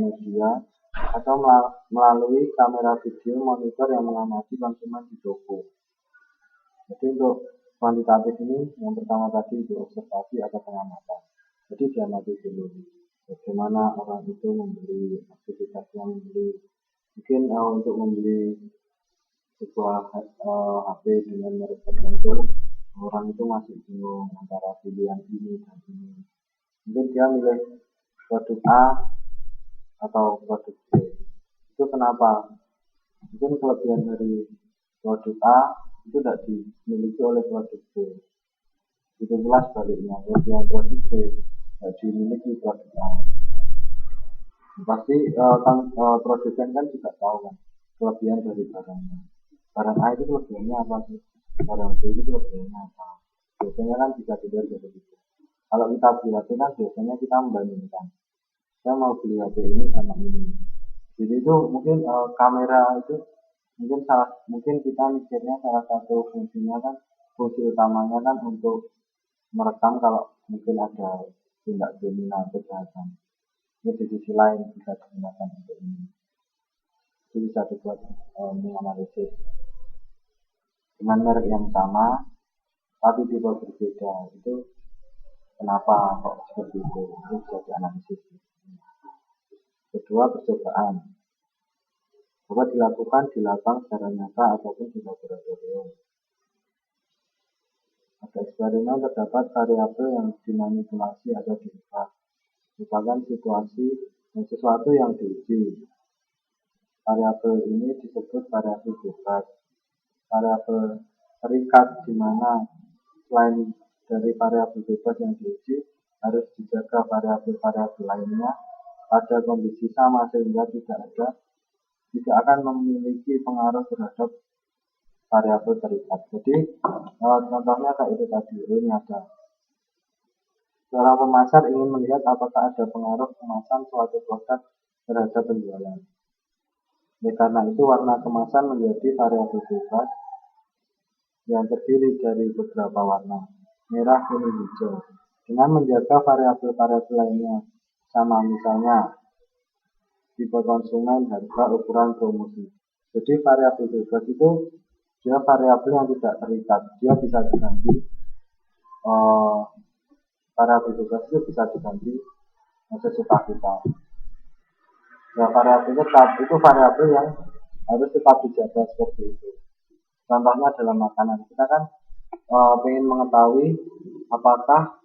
media atau melalui kamera video monitor yang mengamati konsumen di toko. Jadi untuk kuantitatif ini yang pertama tadi itu observasi atau pengamatan. Jadi diamati dulu bagaimana orang itu membeli, aktivitasnya membeli. Mungkin untuk membeli sebuah HP dengan merek tertentu, orang itu masih bingung antara pilihan ini dan ini. Mungkin dia milih produk A atau produk B. Itu kenapa? Mungkin kelebihan dari produk A itu tidak dimiliki oleh produk B. Itu pula sebaliknya, kelebihan produk B tidak dimiliki produk A. Pasti produsen kan juga tahu kan kelebihan dari barangnya. Barang A itu kelebihannya apa sih? Barang B itu kelebihannya apa? Biasanya kan bisa dilihat dari itu. Kalau kita beli HP kan biasanya kita membandingkan. Saya mau beli HP ini sama ini. Jadi itu mungkin kamera itu mungkin kita mikirnya salah satu fungsinya kan, fungsi utamanya kan untuk merekam kalau mungkin ada tindak kriminal kejahatan. Ini di sisi lain bisa digunakan untuk ini. Jadi bisa dibuat menganalisis dengan merek yang sama tapi tipe berbeda. Itu kenapa kok seperti itu? Ini bisa dianalisis. Kedua, percobaan. Coba dilakukan di lapang secara nyata ataupun di laboratorium. Pada eksperimen terdapat variabel yang dimanipulasi atau diubah, merupakan sesuatu yang diuji. Variabel ini disebut variabel bebas. Variabel terikat di mana selain dari variabel bebas yang diuji harus dijaga variabel-variabel lainnya pada kondisi sama sehingga tidak akan memiliki pengaruh terhadap variabel terikat. Jadi contohnya kayak itu tadi, ini ada seorang pemasar ingin melihat apakah ada pengaruh kemasan suatu produk terhadap penjualan. Karena itu warna kemasan menjadi variabel bebas yang terdiri dari beberapa warna, merah, kuning, hijau, dengan menjaga variabel-variabel lainnya sama, misalnya tipe konsumen, harga, ukuran, promosi. Jadi variabel bebas itu dia variabel yang tidak terikat, dia bisa diganti. Variabel bebas itu bisa diganti sesuka kita. Ya, variabel tetap itu variabel yang harus tetap dijaga seperti itu. Contohnya dalam makanan, kita kan ingin mengetahui apakah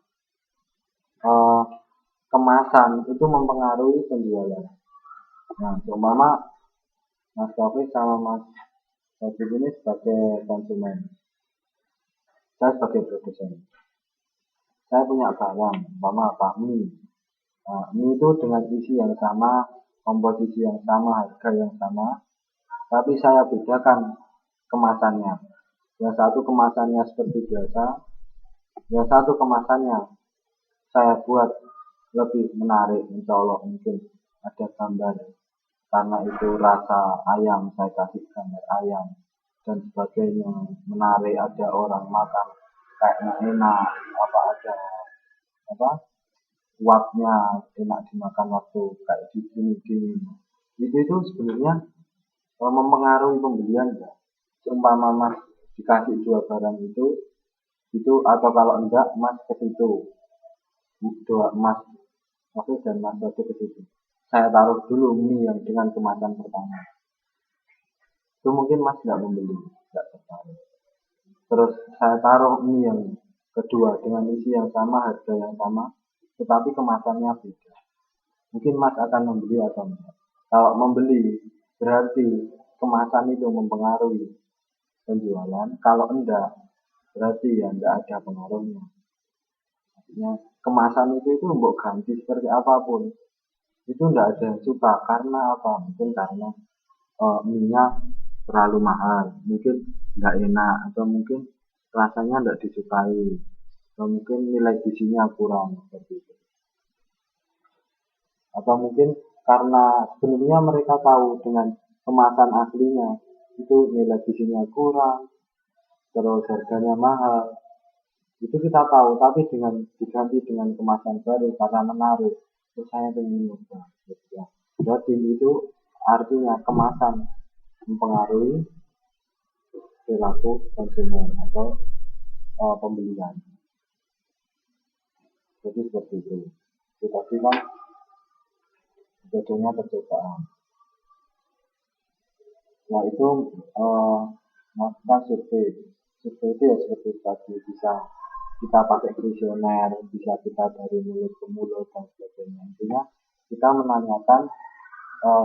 kemasan itu mempengaruhi penjualan. Nah, umpama Mas Taufik sama Mas Taufik ini sebagai konsumen, saya sebagai produsen. Saya punya barang, umpama apa, mie. Mie itu dengan isi yang sama, komposisi yang sama, harga yang sama, tapi saya bedakan kemasannya. Yang satu kemasannya seperti biasa, yang satu kemasannya saya buat lebih menarik, mencolok, mungkin ada gambar karena itu rasa ayam, saya kasih gambar ayam dan sebagainya, menarik, ada orang makan kayaknya enak, ada uapnya enak dimakan waktu kayak gini. Itu sebenarnya mempengaruhi pembelian ya. Seumpama Mas dikasih dua barang itu atau kalau enggak Mas ke situ, dua Mas dan Mas ke situ. Saya taruh dulu mie yang dengan kemasan pertama. Itu mungkin Mas tidak membeli, tidak tertarik. Terus saya taruh mie yang kedua dengan isi yang sama, harga yang sama, tetapi kemasannya beda. Mungkin Mas akan membeli atau enggak. Kalau membeli berarti kemasan itu mempengaruhi penjualan. Kalau enggak, berarti ya enggak ada pengaruhnya. Artinya kemasan itu mbok ganti seperti apapun, itu enggak ada yang suka. Karena apa? Mungkin karena mie-nya terlalu mahal, mungkin enggak enak, atau mungkin rasanya enggak disukai, atau mungkin nilai gizinya kurang seperti itu. Atau mungkin karena sebenarnya mereka tahu dengan kemasan aslinya itu nilai gizinya kurang, terus harganya mahal. Itu kita tahu, tapi diganti dengan kemasan baru karena menarik. Terus saya ingin nyoba. Ya, packaging itu artinya kemasan mempengaruhi perilaku konsumen atau pembelian. Jadi seperti itu. Tetapi kan bedanya percobaan. Nah itu melakukan survei. Survei itu ya seperti tadi, bisa kita pakai kuesioner, bisa kita dari mulut ke mulut dan sebagainya. Intinya kita menanyakan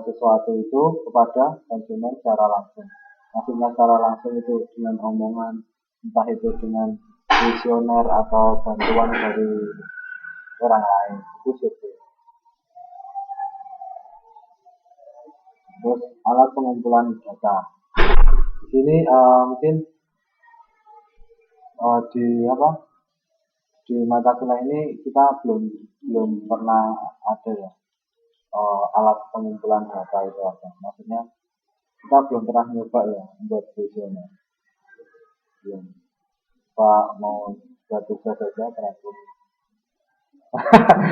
sesuatu itu kepada konsumen secara langsung. Maksudnya secara langsung itu dengan omongan, entah itu dengan kuesioner atau bantuan dari orang lain, itu survei. Terus alat pengumpulan data. Di sini mungkin di mata kuliah ini kita belum pernah ada ya alat pengumpulan data itu apa. Maksudnya kita belum pernah nyoba ya buat kuesioner. Belum. Pak mau buat tugas saja terakhir.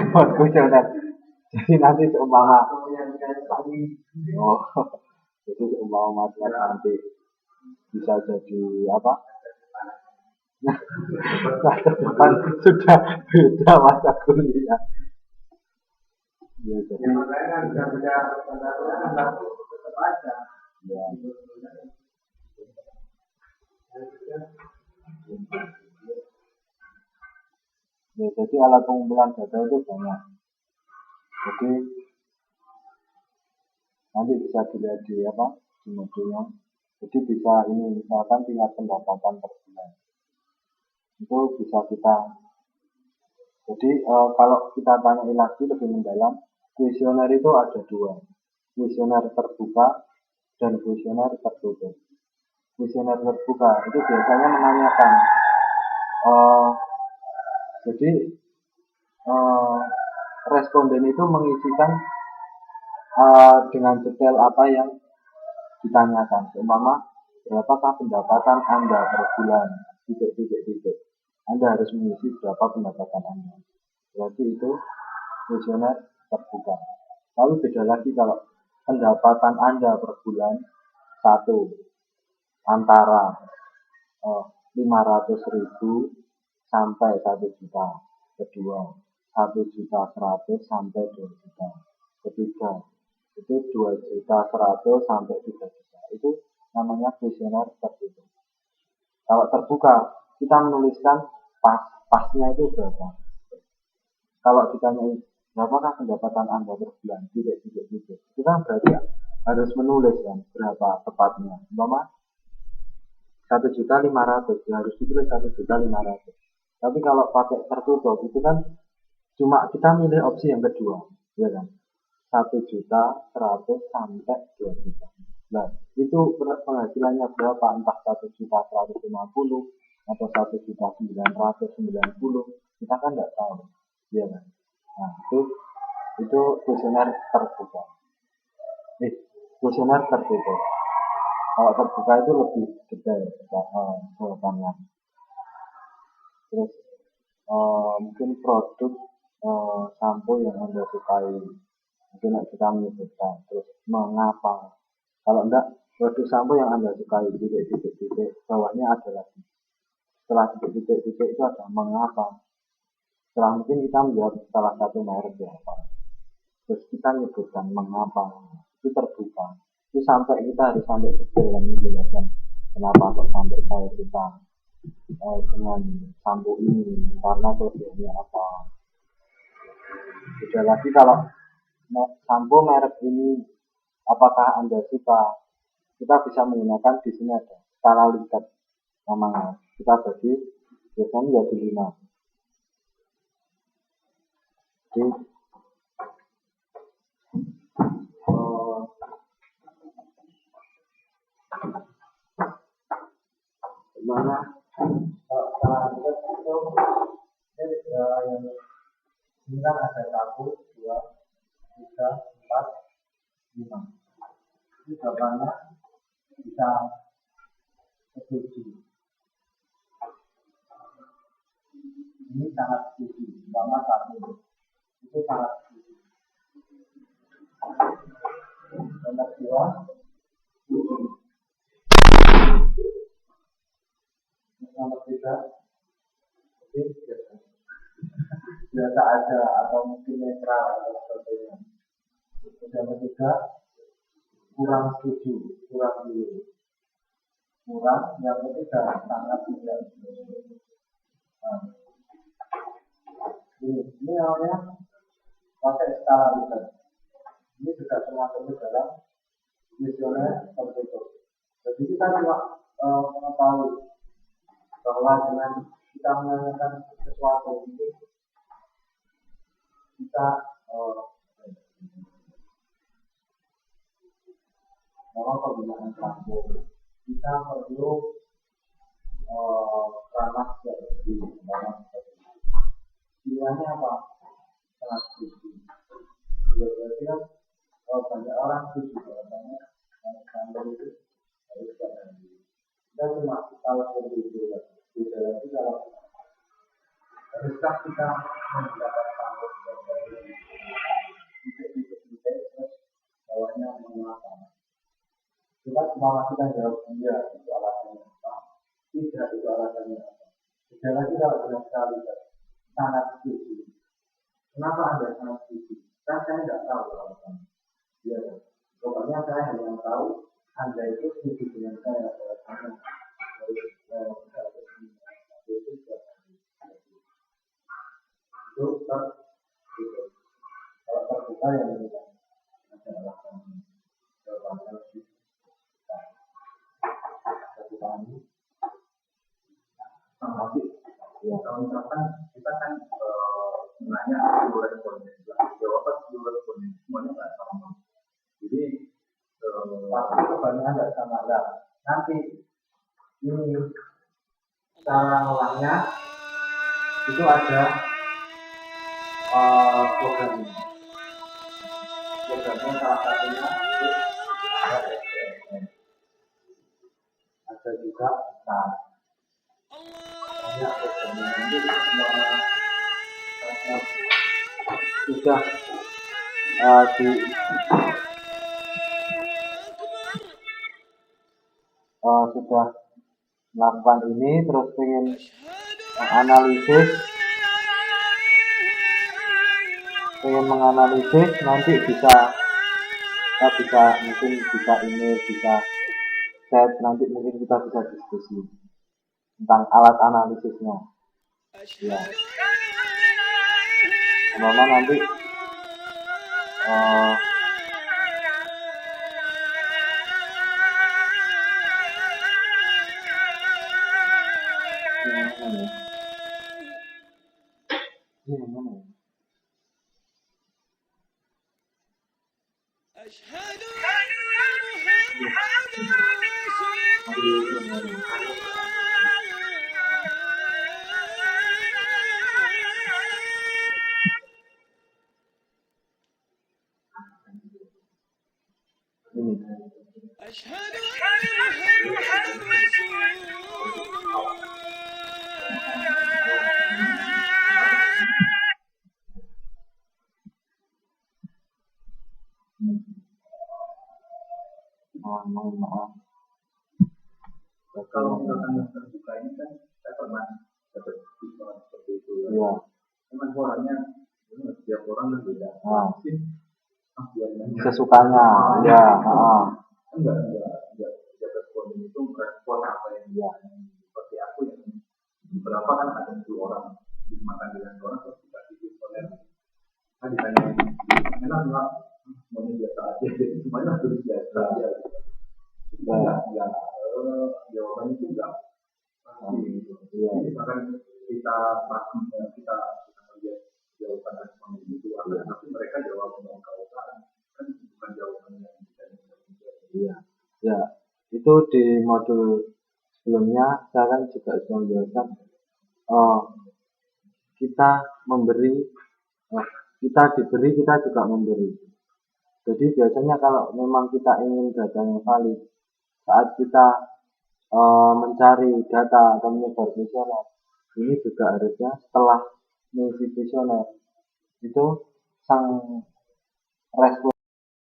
Buat kuesioner. Jadi nanti seumpama jadi seumpama mas nanti bisa jadi apa? Masa depan sudah beda masa kuliah. Ya, jadi ya, jadi alat pengumpulan data itu banyak. Jadi nanti bisa dilihat di modulnya. Jadi bisa ini misalkan tingkat pendapatan per bulan. Itu bisa kita. Jadi kalau kita tanya lagi lebih mendalam, kuesioner itu ada dua. Kuesioner terbuka dan kuesioner tertutup. Kuesioner terbuka itu biasanya menanyakan jadi responden itu mengisikan dengan detail apa yang ditanyakan. Seumpama berapakah pendapatan Anda per bulan? Titik. Anda harus mengisi berapa pendapatan Anda. Berarti itu kuesioner terbuka. Lalu beda lagi kalau pendapatan Anda per bulan satu antara 500.000 sampai 1 juta. Kedua 1.100.000 sampai 2 juta. Ketiga itu 2.100.000 sampai 3 juta. Itu namanya kuesioner tertutup. Kalau terbuka kita menuliskan pasnya itu berapa. Kalau ditanya berapakah pendapatan Anda per bulan, titik. Itu kan berarti harus menulis kan berapa tepatnya. Umpama 1.500.000 ya harus ditulis 1.500.000. Tapi kalau pakai tertutup itu kan cuma kita milih opsi yang kedua, ya kan? 1.100.000 sampai 2 juta. Nah, itu penghasilannya berapa? Entah 1.150.000 atau 1.990.000, kita kan nggak tahu, ya kan? Nah, itu kuesioner terbuka. Kuesioner tertutup. Kalau terbuka itu lebih detail jawabannya. Terus mungkin produk sampo yang Anda sukai, mungkin kita menyebutkan. Terus mengapa? Kalau enggak, produk sampo yang Anda sukai, titik. Bawahnya ada lagi. Setelah titik itu ada mengapa. Setelah mungkin kita menjawab salah satu merek ya apa. Terus kita menyebutkan mengapa. Itu terbuka. Itu sampai kita harus sampai detail dan menjelaskan kenapa kok sampai saya suka dengan sampo ini, karena kelebihannya apa. Beda lagi kalau sampo merek ini apakah Anda suka, kita bisa menggunakan di sini ada skala Likert namanya. Kita bagi biasanya jadi 5. Jadi mana skala Likert itu yang ini kan ada 1, 2, 3, 4, 5. Ini jawabannya bisa 7. Ini sangat setuju, umpama 1 itu sangat setuju. dua, tujuh. Nomor tiga, oke, biasa aja atau mungkin netral atau sebagainya. Yang ketiga, kurang setuju, kurang dulu. Kurang, yang ketiga sangat tidak setuju. Nah, ini namanya pakai skala Likert. Ini juga termasuk ke dalam kuesioner tertutup. Jadi kita juga mengetahui bahwa dengan kita menanyakan sesuatu itu kita dalam penggunaan transport kita perlu ramah seperti dalam pilihannya apa? Sangat setuju. Berarti kan banyak orang setuju bahwasanya transport itu harus diganti. Kita cuma tahu seperti itu. Berarti kalau haruskah kita menggunakan transport seperti titik-titik terus bawahnya menggunakan? Kita cuma kita jawab iya itu alasannya apa? Tidak itu alasannya apa? Sekali lagi kalau benar sekali sangat setuju. Kenapa Anda sangat setuju? Kan saya tidak tahu alasannya. Ya, pokoknya saya hanya tahu Anda itu setuju dengan saya alasannya. Itu kalau terbuka ya tidak ada alasannya. Masih, ya, kalau misalkan kita kan menanya dua responden, jawaban dua responden semuanya nggak sama. Jadi tapi kebanyakan nggak sama lah. Nanti ini cara ngolahnya itu ada programnya salah satunya ada juga banyak programnya nanti sudah sudah melakukan ini terus ingin menganalisis nanti bisa mungkin bisa email, bisa chat, nanti mungkin kita bisa diskusi tentang alat analisisnya ya. Umpama nanti mohon maaf. Kalau misalkan yang terbuka ini kan saya pernah dapat orang seperti itu ya. Cuman orangnya setiap orang berbeda. Mungkin sesukanya ya. Enggak responden itu merespon apa yang dia seperti aku yang beberapa kan ada 10 orang dimakan dengan orang terus dikasih responden. Kan ditanya enak nggak? Semuanya biasa aja, semuanya tulis biasa aja. Jawabannya itu enggak pasti gitu. Jadi misalkan kita melihat jawaban responden itu tapi mereka jawab dengan keutamaan kan bukan jawaban yang bisa iya. Ya, itu di modul sebelumnya saya kan juga sudah menjelaskan kita memberi, kita diberi, kita juga memberi. Jadi biasanya kalau memang kita ingin data yang valid, saat kita mencari data atau menyebar kuesioner, ini juga harusnya setelah mengisi kuesioner itu sang respon